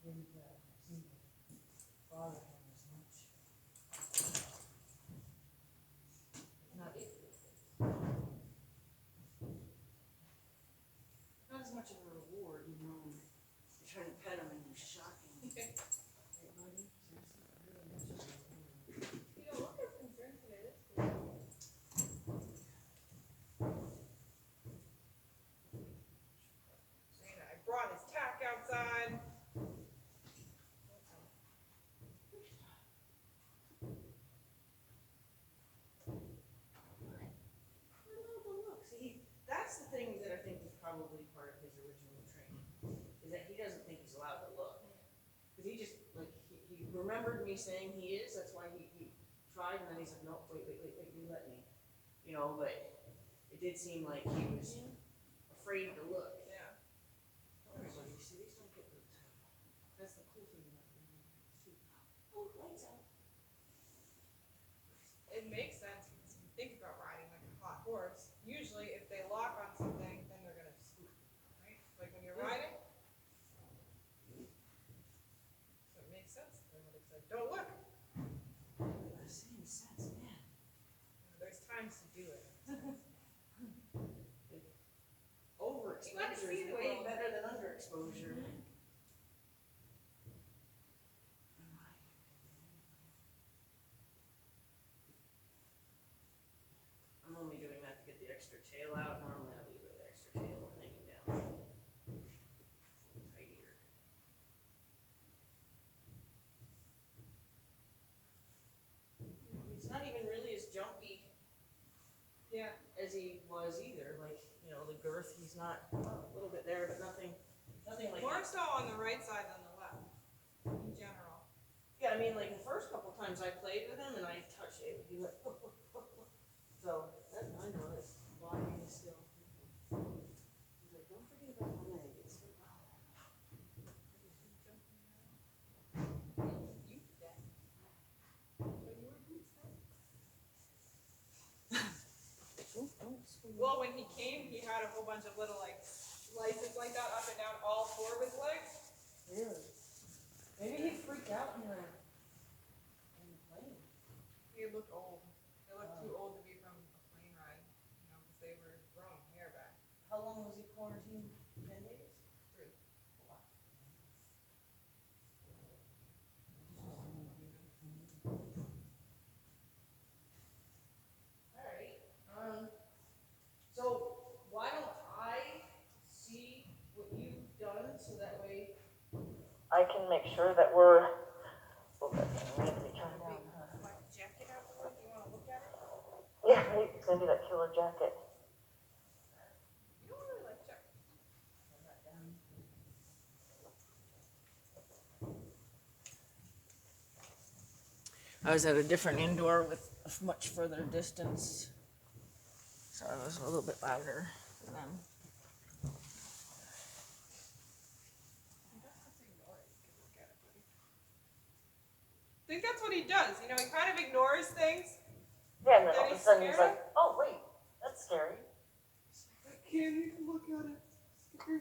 didn't seem to bother him as much. Not, not as much of a reward, you know, when you're trying to pet him and you're shocking him. Hey, buddy, seriously, really much of a reward. You don't look as concerned today, that's cool. I brought his tack outside. See, that's the thing that I think is probably part of his original training, is that he doesn't think he's allowed to look. Because he just, like, he remembered me saying he is, that's why he tried, and then he's like, no, wait, you let me. You know, but it did seem like he was afraid to look. Yeah. Everybody, see, these don't get looked at. That's the cool thing about it. Oh, lights out. It makes sense because if you think about riding like a hot horse, usually if they lock on something, then they're gonna scoop, right? Like when you're riding. So it makes sense. They would have said, don't look. That's saying sense, man. There's times to do it. Overexposure is way better than underexposure. I'm only doing that to get the extra tail out. Normally I leave it with the extra tail hanging down. Tighter. He's not even really as jumpy Yeah. as he was either. Like, you know, the girth, he's not a little bit there, but nothing like More that. so on the right side than the left, in general. Yeah, I mean, like the first couple times I played with him and I touched it, he went, so that, I know it's blocking is still. He's like, don't forget about my leg. It's still You did that. When you were boots then? Well, when he came, he had a whole bunch of little like slices like that up and down all four of his legs. Really? Maybe he freaked out in the plane. He looked old. They looked too old to be from a plane ride, you know, because they were grown hair back. How long was he quarantined? 10 days? 3. Wow. Alright, so why don't I see what you've done so that way I can make sure that we're, My jacket out the way. Do you want to look at it? yeah, maybe that killer jacket. You don't really like jackets. I was at a different indoor with a much further distance, so I was a little bit louder for them. I think that's what he does. You know, he kind of ignores things. Yeah, and then all That of a he's sudden he's scared like, oh wait, that's scary. I can't even look at it. Scary.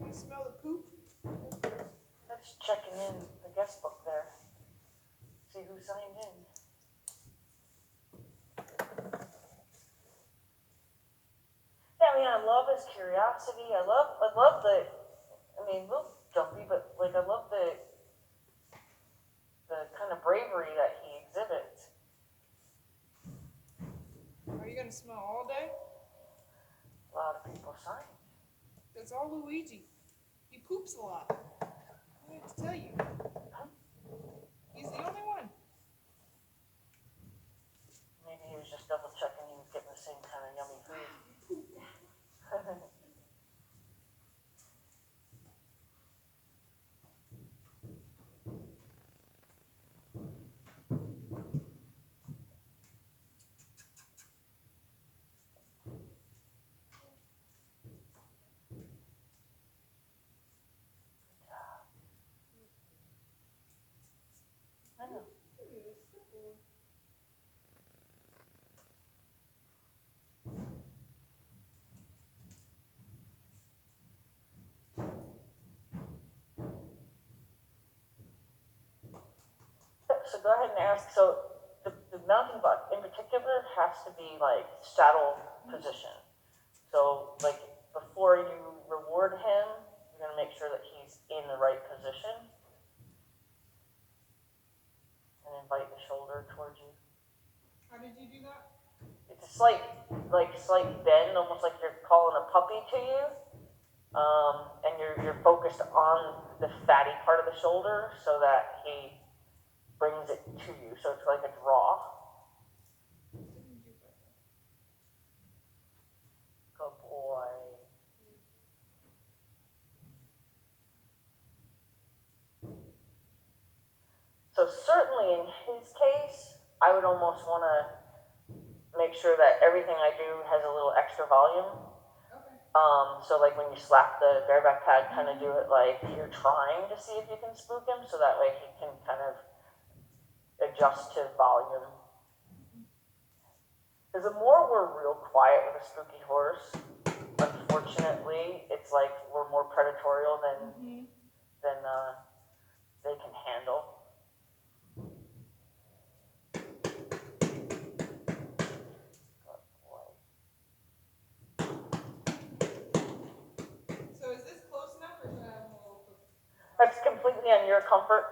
You smell the poop? I'm just checking in the guest book there. See who signed in. Yeah, I mean, I love his curiosity. I love the, I mean, a little jumpy, but like I love the kind of bravery that he exhibits. Are you gonna smell all day? A lot of people sign. That's all Luigi. He poops a lot. I have to tell you. He's the only one. Maybe he was just double checking he was getting the same kind of yummy food. I know. go ahead and ask, so the mounting buck in particular has to be like saddle position. So like before you reward him, you're gonna make sure that he's in the right position. And invite the shoulder towards you. How did you do that? It's a slight bend, almost like you're calling a puppy to you. And you're focused on the fatty part of the shoulder so that he brings it to you. So it's like a draw. Good boy. So certainly in his case, I would almost want to make sure that everything I do has a little extra volume. Okay. So like when you slap the bareback pad, kind of do it like you're trying to see if you can spook him, so that way he can kind of adjust to volume. Because the more we're real quiet with a spooky horse, unfortunately, it's like we're more predatorial than they can handle. So is this close enough, or should I have a little? That's completely on your comfort.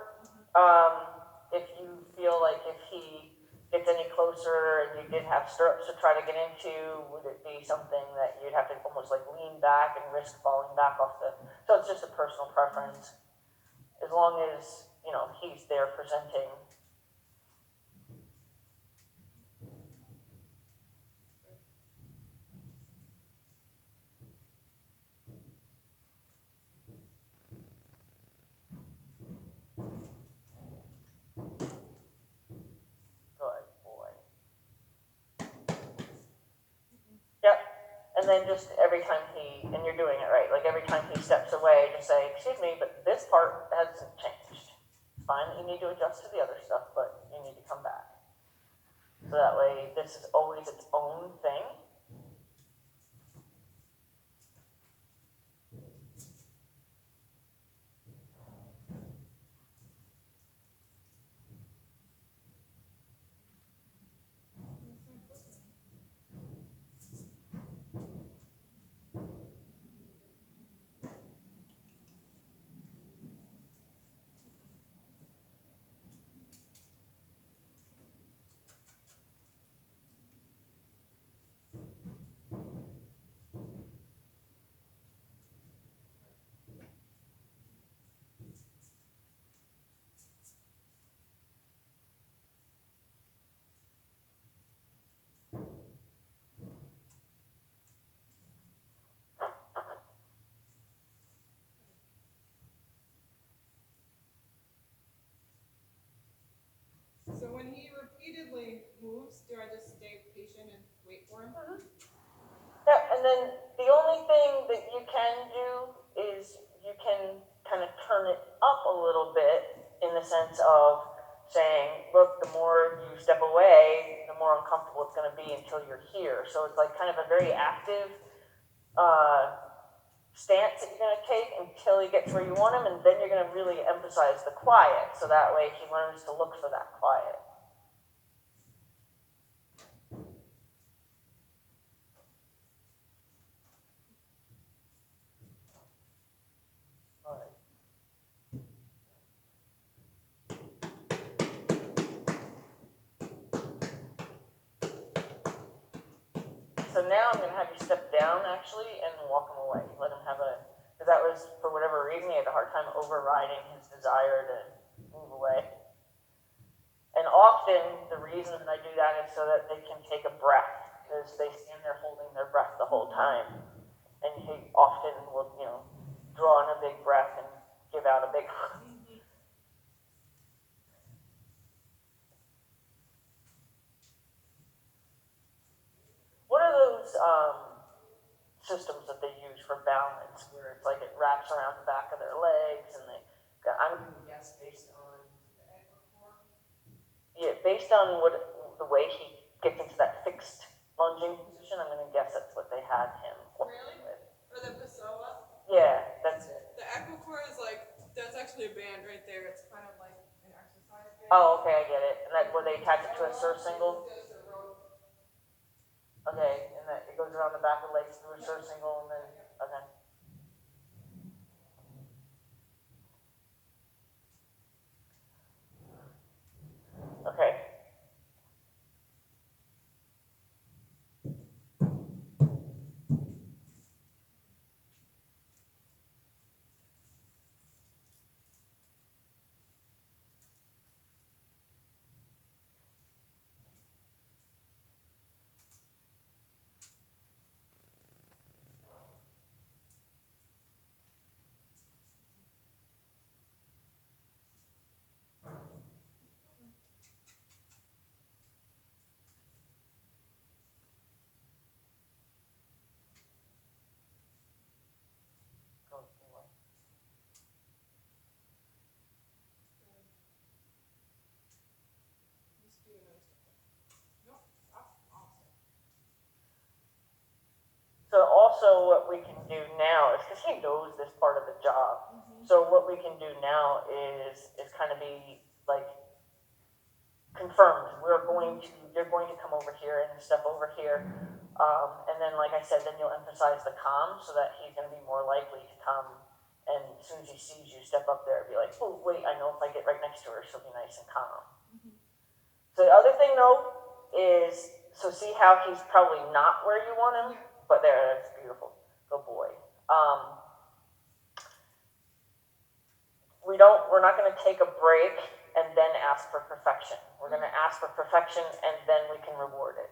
If you feel like if he gets any closer and you did have stirrups to try to get into, would it be something that you'd have to almost like lean back and risk falling back off the, so it's just a personal preference. As long as, you know, he's there presenting. Good boy. Yep. And then just every time and you're doing it right, like every time he steps away, just say, excuse me, but this part hasn't changed. It's fine that you need to adjust to the other stuff, but you need to come back. So that way, this is always its own thing. So when he repeatedly moves, do I just stay patient and wait for him? Yeah, and then the only thing that you can do is you can kind of turn it up a little bit in the sense of saying, look, the more you step away, the more uncomfortable it's going to be until you're here. So it's like kind of a very active stance that you're going to take until he gets where you want him, and then you're going to really emphasize the quiet, so that way he learns to look for that quiet. All right. So now I'm going to have you step down, actually, and walk him away. Let him have because that was, for whatever reason, he had a hard time overriding his desire to move away. And often, the reason that I do that is so that they can take a breath, because they stand there holding their breath the whole time. And he often will, draw in a big breath and give out a big What are those systems that they use for balance, where it's like it wraps around the back of their legs, and I'm going to guess based on based on the way he gets into that fixed lunging position, I'm going to guess that's what they had him Really? with. Or the Pessoa? Yeah, that's it. The Equicore is like, that's actually a band right there. It's kind of like an exercise band. Oh, okay, I get it. And that, where they attach it to a surcingle? Okay, and that, it goes around the back of the legs through a surcingle and then, okay. Okay. Go away. Just do another step. Nope, stop, awesome. So also what we can do now is, because he knows this part of the job, so what we can do now is kind of be like confirmed. You're going to come over here and step over here. And then, like I said, then you'll emphasize the calm so that he's going to be more likely to come. And as soon as he sees you step up there, be like, oh, wait, I know if I get right next to her, she'll be nice and calm. So the other thing, though, is, so see how he's probably not where you want him? But there, that's beautiful. Good boy. We're not going to take a break and then ask for perfection. We're going to ask for perfection and then we can reward it.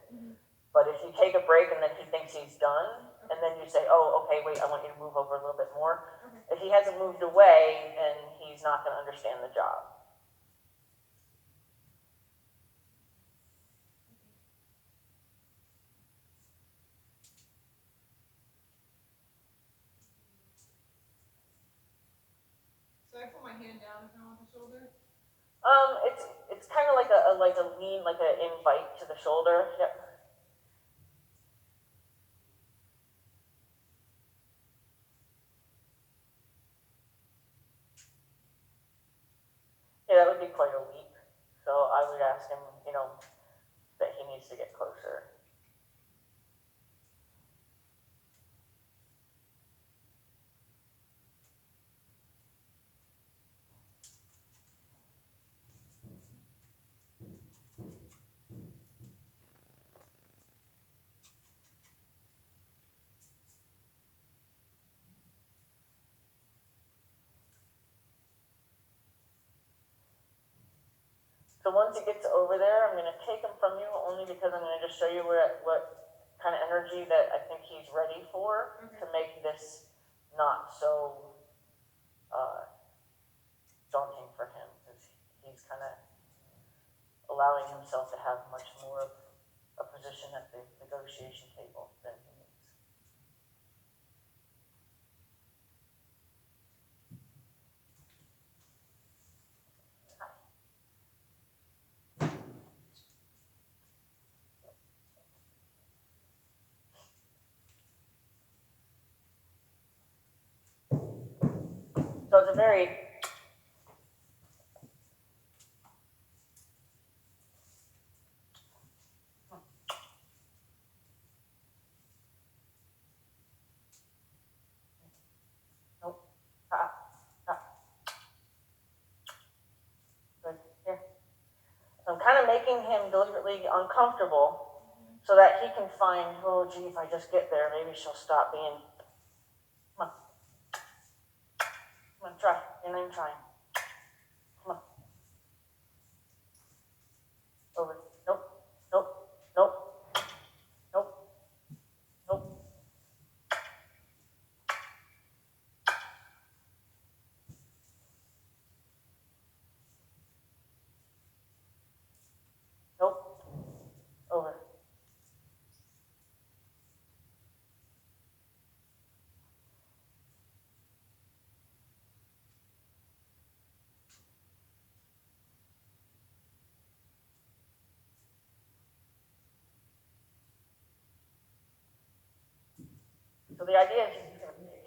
But if you take a break and then he thinks he's done, and then you say, oh, okay, wait, I want you to move over a little bit more. If he hasn't moved away, then he's not going to understand the job. So I put my hand down if I want the shoulder? It's kind of like a lean, like an invite to the shoulder. Yep. Yeah, that would be quite a leap. So I would ask him, that he needs to get closer. So once he gets over there, I'm going to take him from you only because I'm going to just show you what kind of energy that I think he's ready for to make this not so daunting for him, because he's kind of allowing himself to have much more of a position at the negotiation table than he needs. So it's a very good. Here. So I'm kind of making him deliberately uncomfortable so that he can find, oh, gee, if I just get there, maybe she'll stop being. Come on. Come on, try. You're not even trying. Come on. Over. Nope. Nope. Nope. Nope. Nope. Nope. Over. So the idea is he's going to pick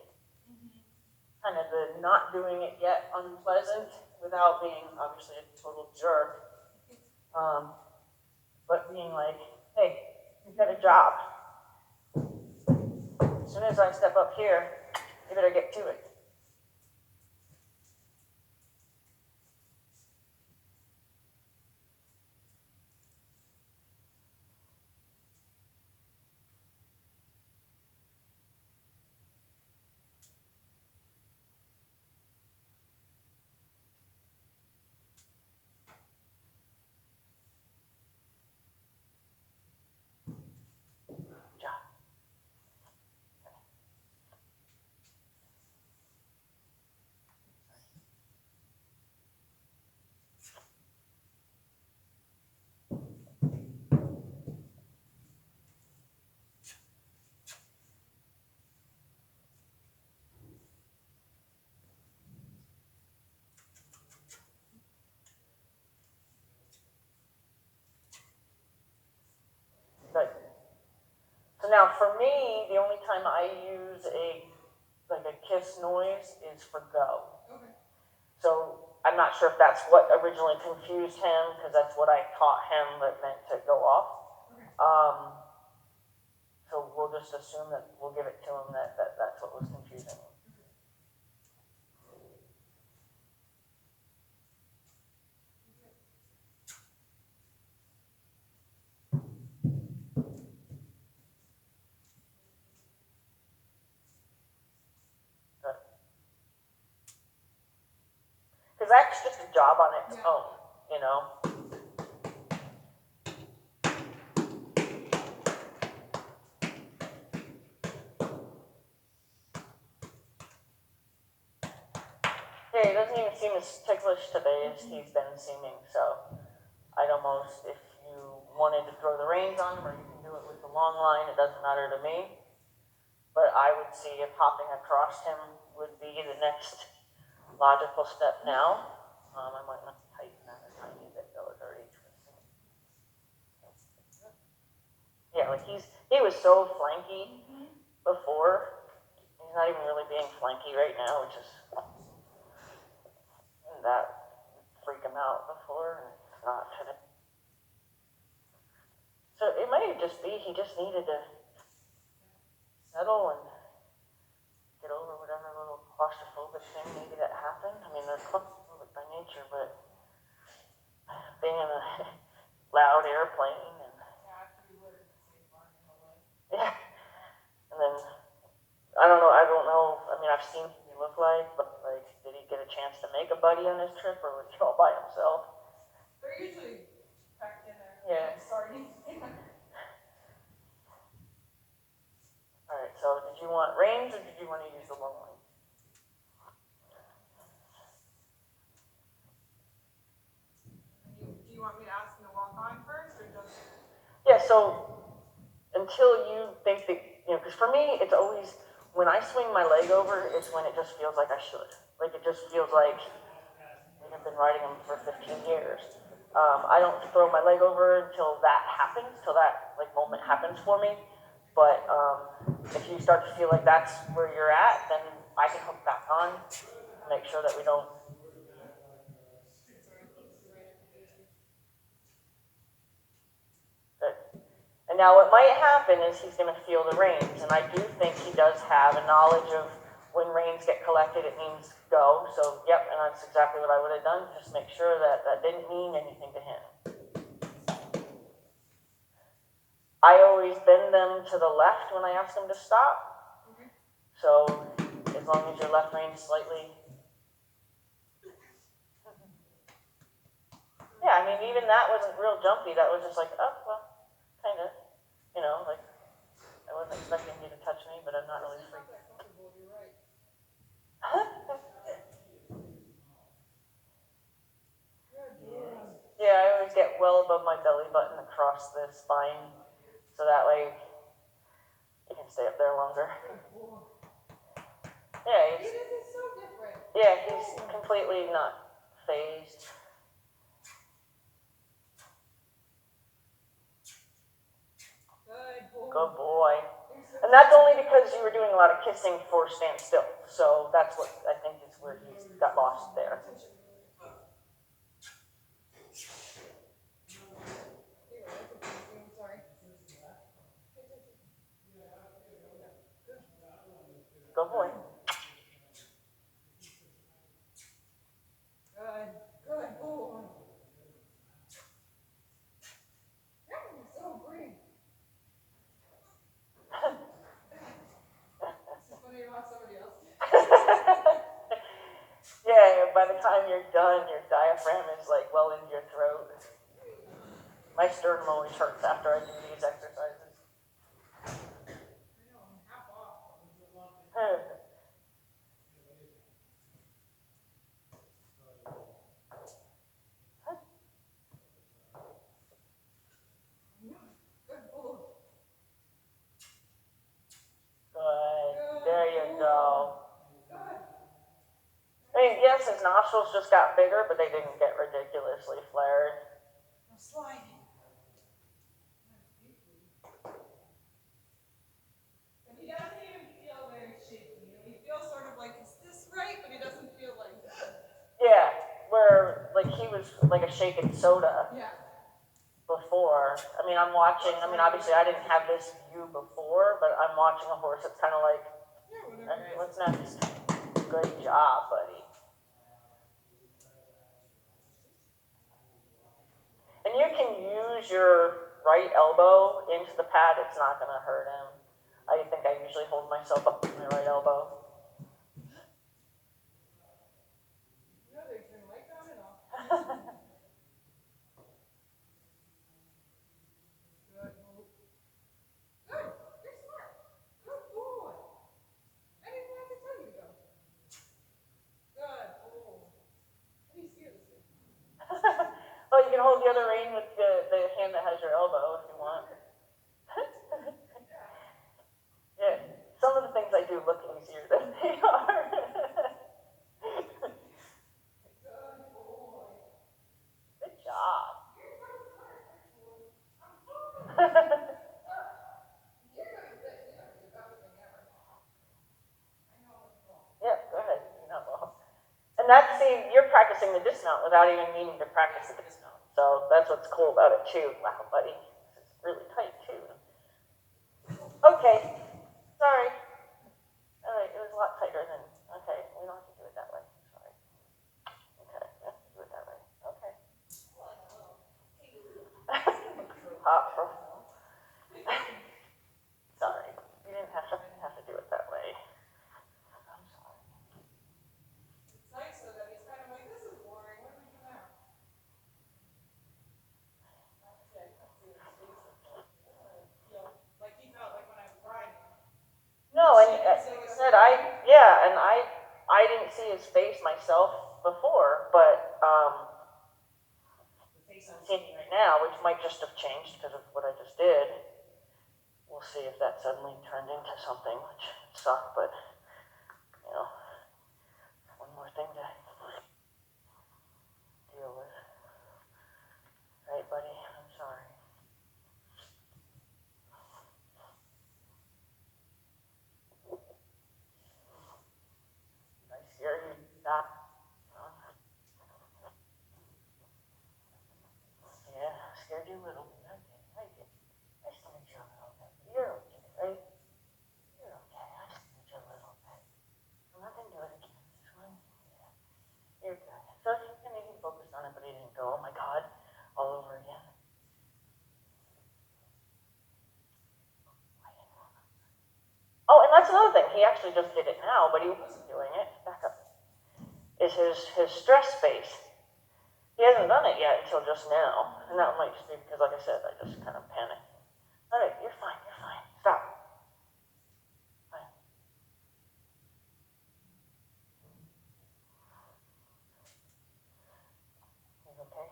kind of the not doing it yet unpleasant without being obviously a total jerk. But being like, hey, you've got a job. As soon as I step up here, you better get to it. Job. Good. So now for me, the only time I use a kiss noise is for go. Okay. So I'm not sure if that's what originally confused him, because that's what I taught him, but meant to go off. Okay. So we'll just assume that we'll give it to him that's what was confusing him. Because that's just a job on its Yeah. own, you know? Yeah, he doesn't even seem as ticklish today as he's been seeming, so I'd almost, if you wanted to throw the reins on him, or you can do it with the long line, it doesn't matter to me. But I would see if hopping across him would be the next logical step now. I might not tighten that a tiny bit though at our age. Yeah, like he was so flanky before. He's not even really being flanky right now, which is that freak him out before, and it's not today. So it might just be he just needed to settle and get over whatever little claustrophobic thing maybe that happened. I mean, they're claustrophobic by nature, but being in a loud airplane and yeah, and then I don't know. I mean, I've seen what he look like, but like, did he get a chance to make a buddy on his trip, or was he all by himself? They're usually packed in there. Yeah. Starting. All right. So, did you want reins, or did you want to use the long line? Do you want me to ask him to walk on first, or just? Yeah. So, until you think that because for me, it's always when I swing my leg over, it's when it just feels like I should. Like it just feels like I've been riding them for 15 years. I don't throw my leg over until that happens, till that like moment happens for me. But if you start to feel like that's where you're at, then I can hook back on, make sure that we don't. Good. And now what might happen is he's going to feel the reins, and I do think he does have a knowledge of when reins get collected, it means go. So, yep, and that's exactly what I would have done. Just make sure that that didn't mean anything to him. I always bend them to the left when I ask them to stop. So, as long as your left rein is slightly. Yeah, I mean, even that wasn't real jumpy. That was just like, oh, well, kind of. Like, I wasn't expecting you to touch me, but I'm not really freaking. Yeah, I always get well above my belly button across the spine, so that way you can stay up there longer. Yeah, It is so different. yeah, he's completely not phased. Good boy. Good boy. And that's only because you were doing a lot of kissing for stand still. So that's what I think is where he got lost there. Good boy. Good, good boy. That one is so green. This is funny about somebody else. Yeah, by the time you're done, your diaphragm is like well into your throat. My sternum always hurts after I do these exercises. I know, I'm half off. Good boy. Good. There you go. Good. I mean, yes, his nostrils just got bigger, but they didn't get ridiculously flared. I'm sliding. And he doesn't even feel very shaky. He feels sort of like, is this right? But he doesn't feel like Yeah, where like he was like a shaken soda yeah. before. I mean, I'm watching. I mean, obviously, I didn't have this view before, but I'm watching a horse that's kind of like, Yeah, whatever. okay, what's next? Great job, buddy. And you can use your right elbow into the pad. It's not going to hurt him. I think I usually hold myself up with my right elbow. You know, they turn light on and off. Good. Good. You're smart. Good boy. I didn't have to tell you to go. Good boy. Let me steer this thing. Well, you can hold the other rein with the hand that has your elbow if you want. Yeah, some of the things I do look easier than they are. Good boy. Good job. You're gonna get the best thing ever. I know what's wrong. Yeah, go ahead. No. And that's, see, you're practicing the dismount without even needing to practice the dismount. So that's what's cool about it too. Wow, buddy. This is really tight too. Okay. Sorry. All right, it was a lot tighter than, okay, we don't have to do it that way. Sorry. Okay, we have to do it that way. Okay. Hot for. Sorry, you didn't have to do it that way. I'm sorry. It's nice though that he's kind of like, this is boring. What do we do now? Okay, let's see what his face is like. Feel like he felt like when I was riding. No, and as I said, I didn't see his face myself before, but The face on I'm seeing it right now, which might just have changed because of what I just did. We'll see if that suddenly turned into something, which sucked, but you know, one more thing to deal with. Right, buddy? I'm sorry. I scare you. Stop. Yeah, scared you a little bit. Okay, I did. I scared you a little bit. You're okay, right? You're okay. I scared you a little bit. I'm not gonna do it again. This one, yeah. You're good. So you can even focus on it, but he didn't go, oh my god, all over again. Oh, and that's another thing. He actually just did it now, but he wasn't doing it. Back up. Is his stress face. He hasn't done it yet until just now. And that might just be because, like I said, I just kind of panicked. All right, you're fine. You're fine. Stop. Fine. You okay?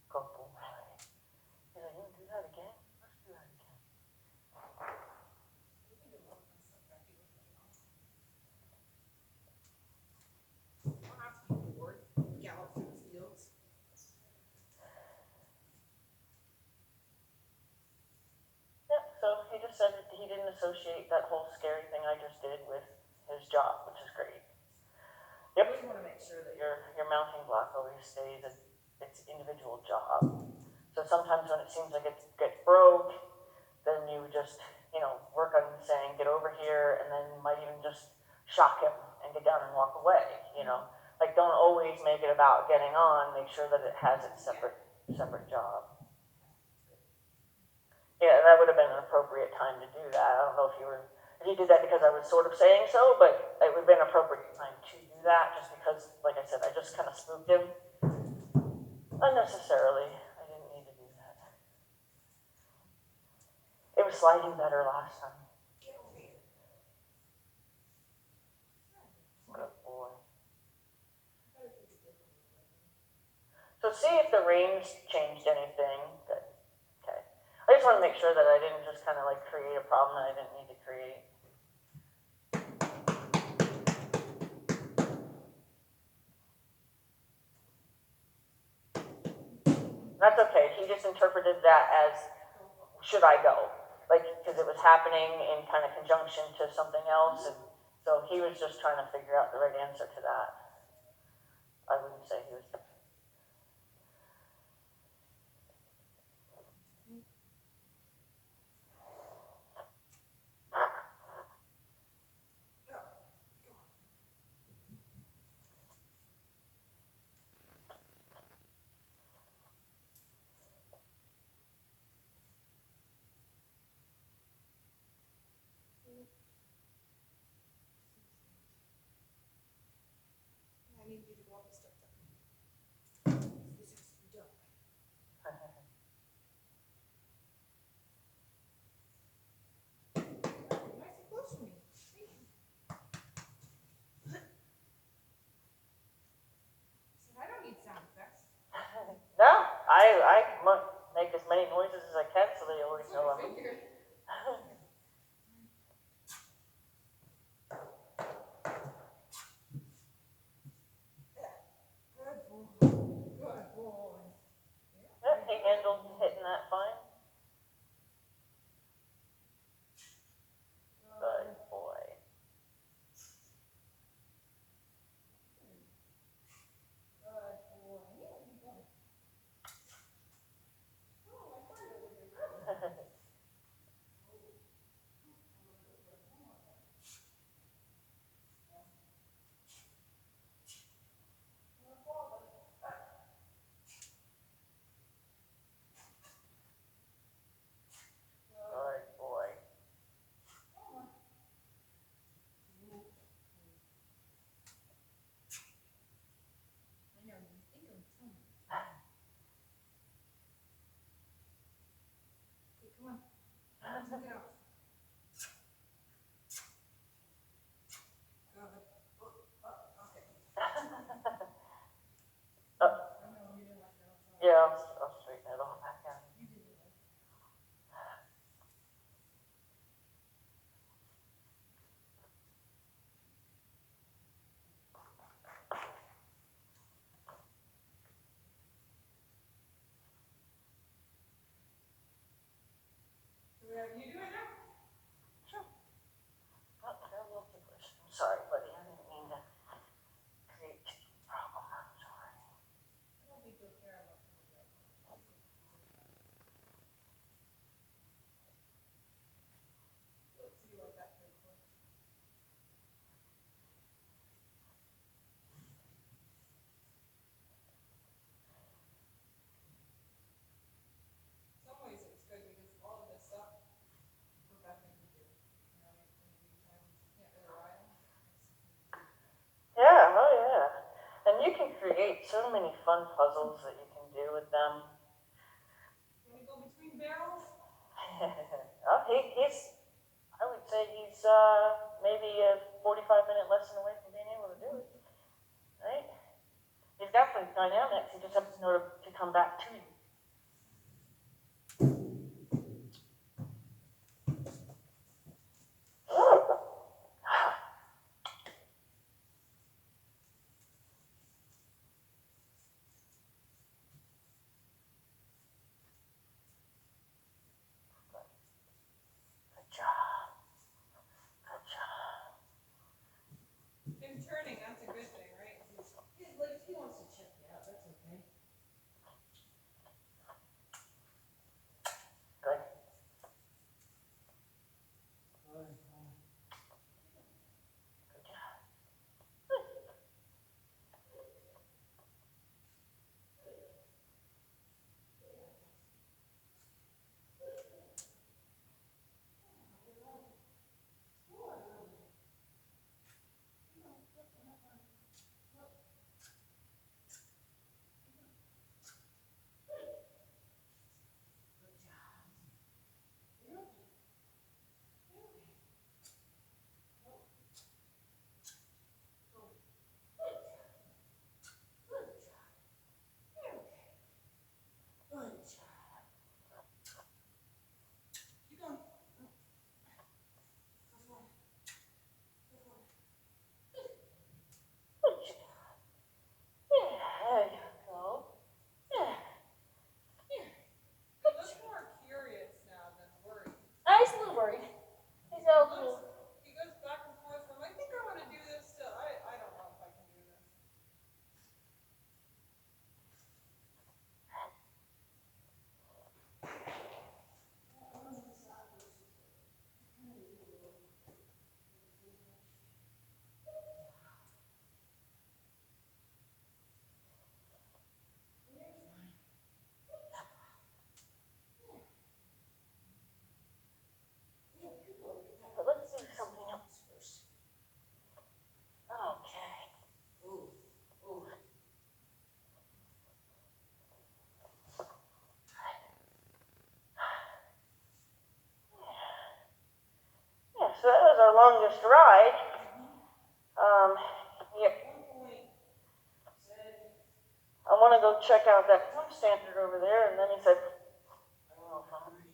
Go boom. He's like, you do that again? Let's do that again. I'll have to be bored, gallop through the fields. Yeah, so he just said that he didn't associate that whole scary thing I just did with his job, which is great. I always want to make sure that Your mounting block always stays at its individual job. So sometimes when it seems like it gets broke, then you just work on saying, get over here, and then might even just shock him and get down and walk away, Like, don't always make it about getting on, make sure that it has its separate job. Yeah, that would have been an appropriate time to do that. I don't know if you did that because I was sort of saying so, but it would have been an appropriate time to do that, just because, like I said, I just kind of spooked him unnecessarily. I didn't need to do that. It was sliding better last time. Good boy. So see if the range changed anything. Good. Okay. I just want to make sure that I didn't just kind of like create a problem that I didn't need to create. That's okay. He just interpreted that as, should I go? Like, because it was happening in kind of conjunction to something else. And so he was just trying to figure out the right answer to that. I wouldn't say he was. I need you to go up and step down. This is done. Nice and close to me. Thank you. So I don't need sound effects. No, I make as many noises as I can so they always know I'm. Figured. Good boy. Good boy. Yeah, he handled hitting that fine. Good boy. Good boy. Yeah, you go. Oh, my heart over there. Good boy. I know, you think I'm telling you. Okay, come on. Take it off. Good. Okay. I know, you didn't like that. Yeah, I'll straighten it all back out. You did it. You do it now? Sure. Oh, they're a little ticklish. I'm sorry, buddy. I didn't mean to create a problem. I'm sorry. I don't think you'll care about it. Let's see what that feels like. In some ways it's good because all of this stuff Rebecca can do. You know, in the meantime, can't really ride them. Yeah, oh yeah. And you can create so many fun puzzles that you can do with them. You wanna go between barrels? Oh, he's, I would say he's maybe a 45-minute lesson away from being able to do it. Right? He's got the dynamics, he just has to know to come back to you. Good job. Good job. Him turning, that's a good thing, right? Yeah, like, if he wants to check you out, that's okay. longest ride, yeah, At one point said, I want to go check out that swim standard over there, and then he said, I don't know if I'm ready.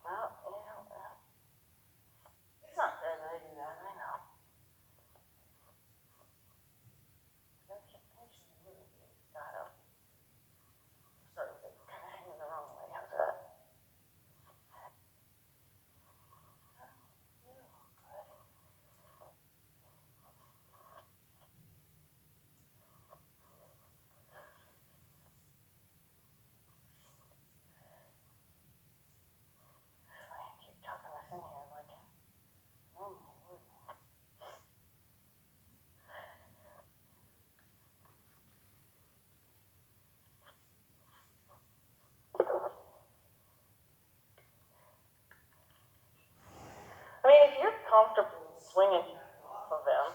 Well, it's not fair that I do that, I know. Sorry, kind of hanging the wrong way. How's that? I keep tucking this in here like, oh my word. I mean, if you're comfortable swinging off of him,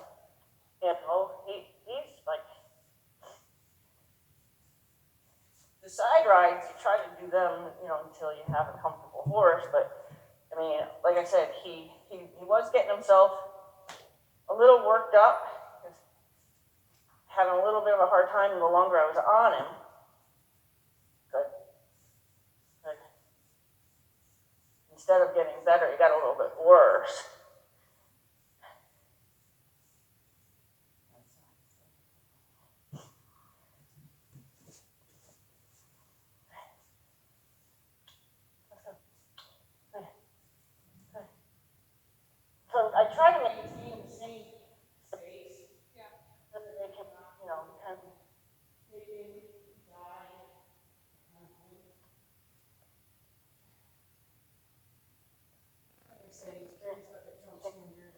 he's like, the side rides, you try to do them, until you have a comfortable horse, but, I mean, like I said, he was getting himself a little worked up, having a little bit of a hard time the longer I was on him, but instead of getting better, he got a little bit worse. So I try to maintain the same space, Yeah. so that they can, kind of taking, dying. Like I said, he's got that jump standard.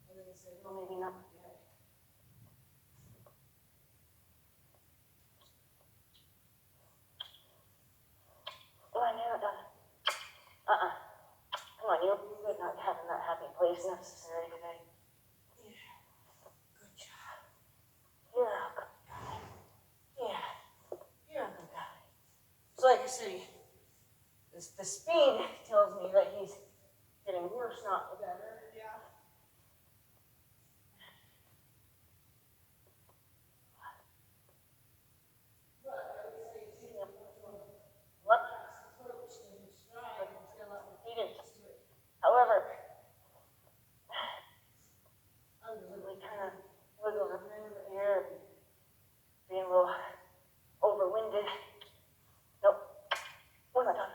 And then he said, well, maybe not. yeah. Oh, I knew it. Come on, you're good not having that happy place necessary today. Good job. You're a good guy. Yeah, you're a good guy. So like I said, the speed tells me that he's getting worse, not better. Yeah. What? He didn't. However, I'm really kind of wiggling around here, being a little overwinded. Nope. What have I done?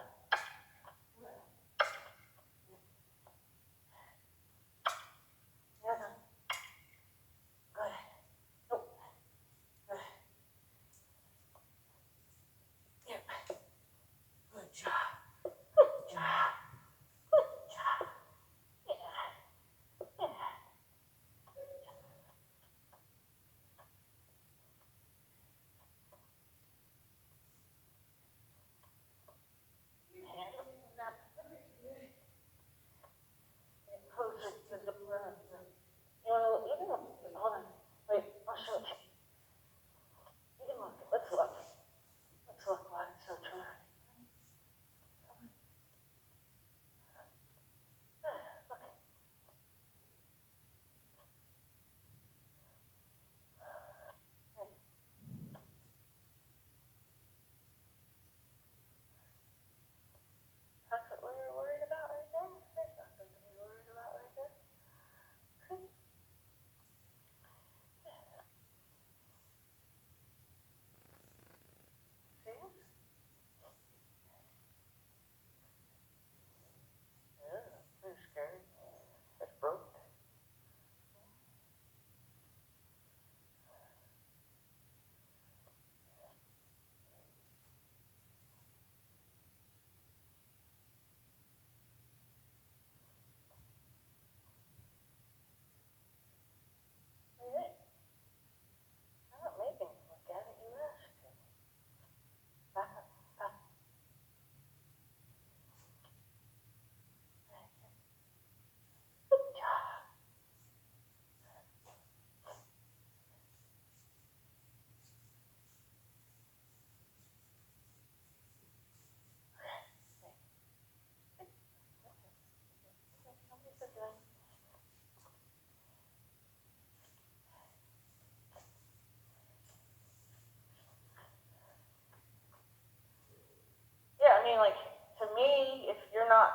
mean, like, to me, if you're not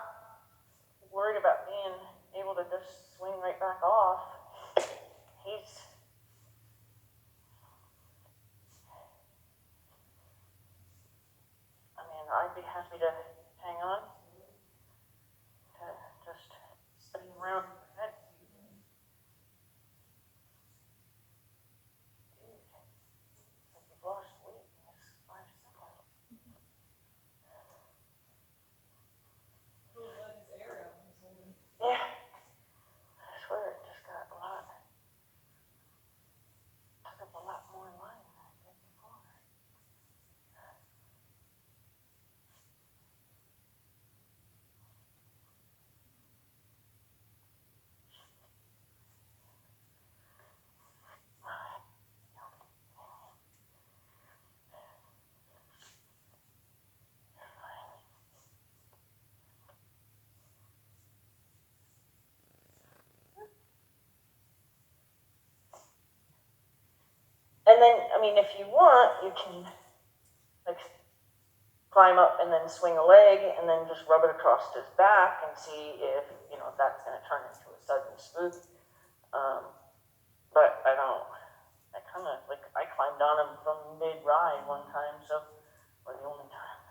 worried about being able to just swing right back off, he's, I mean, I'd be happy to hang on, to just spin around. You've lost weight in this 5 seconds. Who let his air out in his holding? Yeah, I swear it just got a lot, took up a lot more line than it did before. And then, I mean, if you want, you can, like, climb up and then swing a leg and then just rub it across his back and see if, you know, that's going to turn into a sudden spook. But I kind of, like, I climbed on him from mid-ride one time, so, or the only time.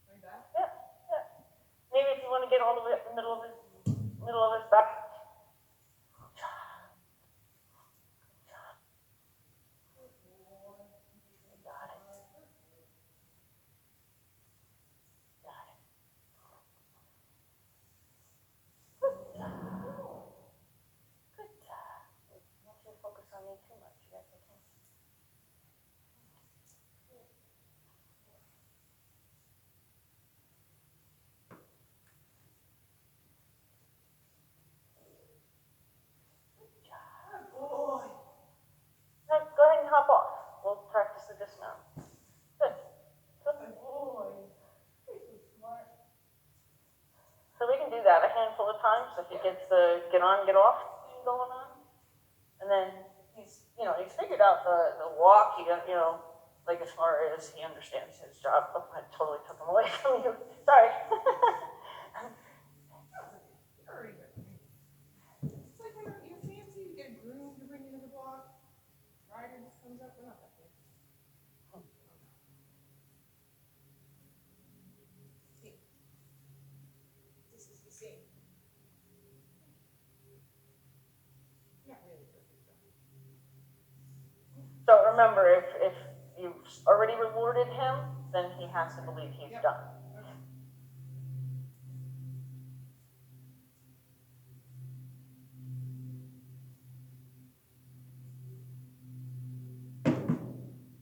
Like that? Yeah, yeah. Maybe if you want to get all the way up the middle of his back. Got it. Got it. Good job. Good job. I want you to focus on me too much. You guys okay? Good job. Good boy. Now, go ahead and hop off. We'll practice the dismount. Good. Good boy. Smart. So we can do that a handful of times if he gets the get on, get off thing going on. And then he's, you know, he's figured out the walk. He got, you know, like as far as he understands his job. Oh, I totally took him away from you. Sorry. Very good. It's like when you're fancy, you get a groom to bring you to the block. Rider just comes up, we're not that fancy. See. This is the same. Not really perfect though. So remember, if you've already rewarded him, then he has to believe he's Yep. done. Okay.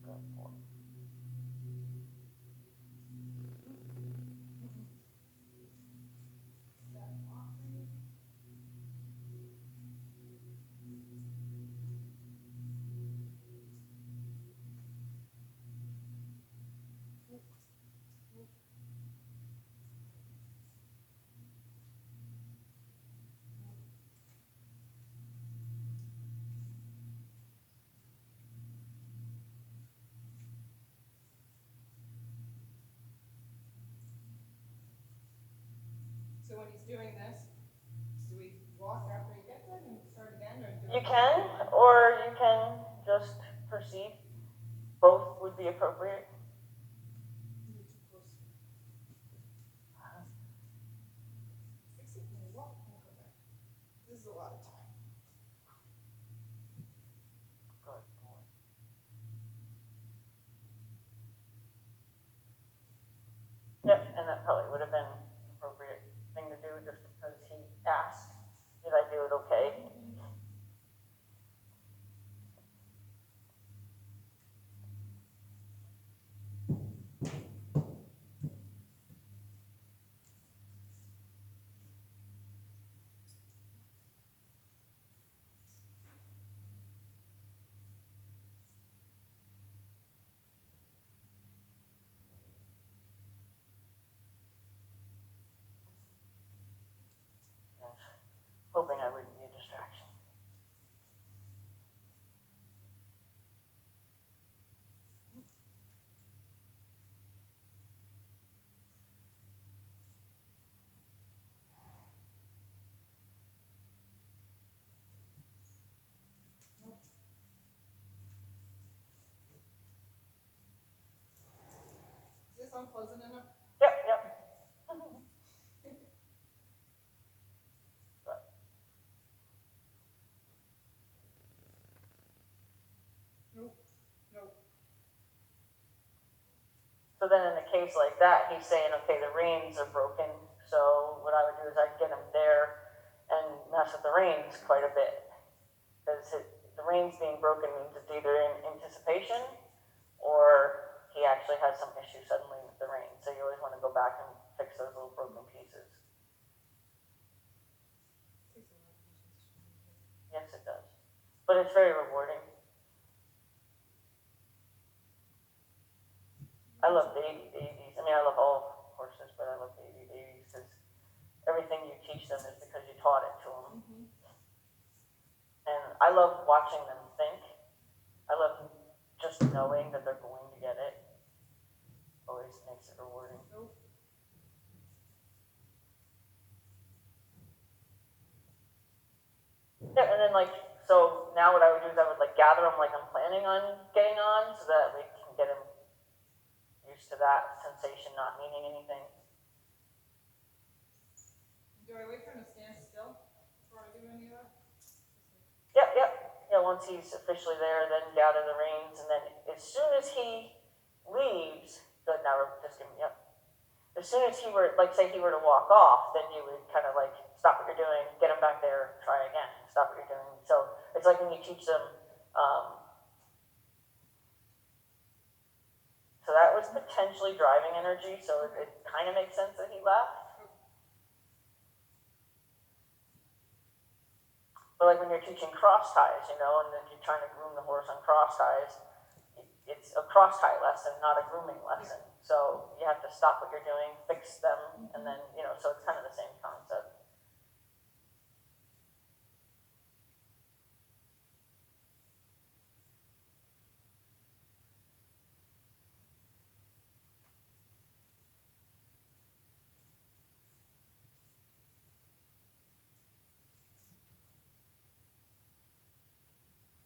Good boy. So when he's doing this, do we walk after he gets it and start again, or do You we- can, or you can just proceed. Both would be appropriate. You're too close. Fix it and walk and go back. This is a lot of time. Good boy. so unpleasant enough? Yep, yep. Nope, nope. So then in a case like that, he's saying, okay, the reins are broken, so what I would do is I'd get him there and mess with the reins quite a bit. Because the reins being broken means it's either in anticipation or he actually has some issue suddenly with the reins. So you always want to go back and fix those little broken pieces. Takes a lot of patience. Yes, it does. But it's very rewarding. I love baby babies. I mean, I love all horses, but I love baby babies because everything you teach them is because you taught it to them. Mm-hmm. And I love watching them think. I love just knowing that they're going to get it. Always makes it rewarding. Nope. Yeah, and then like, so now what I would do is I would like gather them like I'm planning on getting on so that we can get them used to that sensation not meaning anything. Do I wait for him to stand still before I do any of that? Yep, yep. Yeah, once he's officially there, then gather the reins, and then as soon as he leaves, good, now we're just giving, yep. As soon as he were, like, say he were to walk off, then you would kind of like, stop what you're doing, get him back there, try again, stop what you're doing. So it's like when you teach them, so that was potentially driving energy, so it kind of makes sense that he left. But like when you're teaching cross ties, you know, and then you're trying to groom the horse on cross ties, it's a cross tie lesson, not a grooming lesson. So you have to stop what you're doing, fix them, and then, you know, so it's kind of the same concept.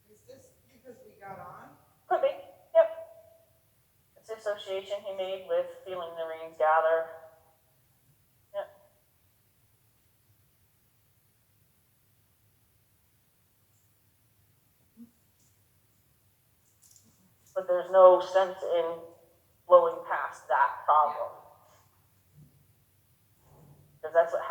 Is this because we got on? Could be, yep. It's the association he made with feeling the reins gather. Yep. But there's no sense in blowing past that problem. Because that's what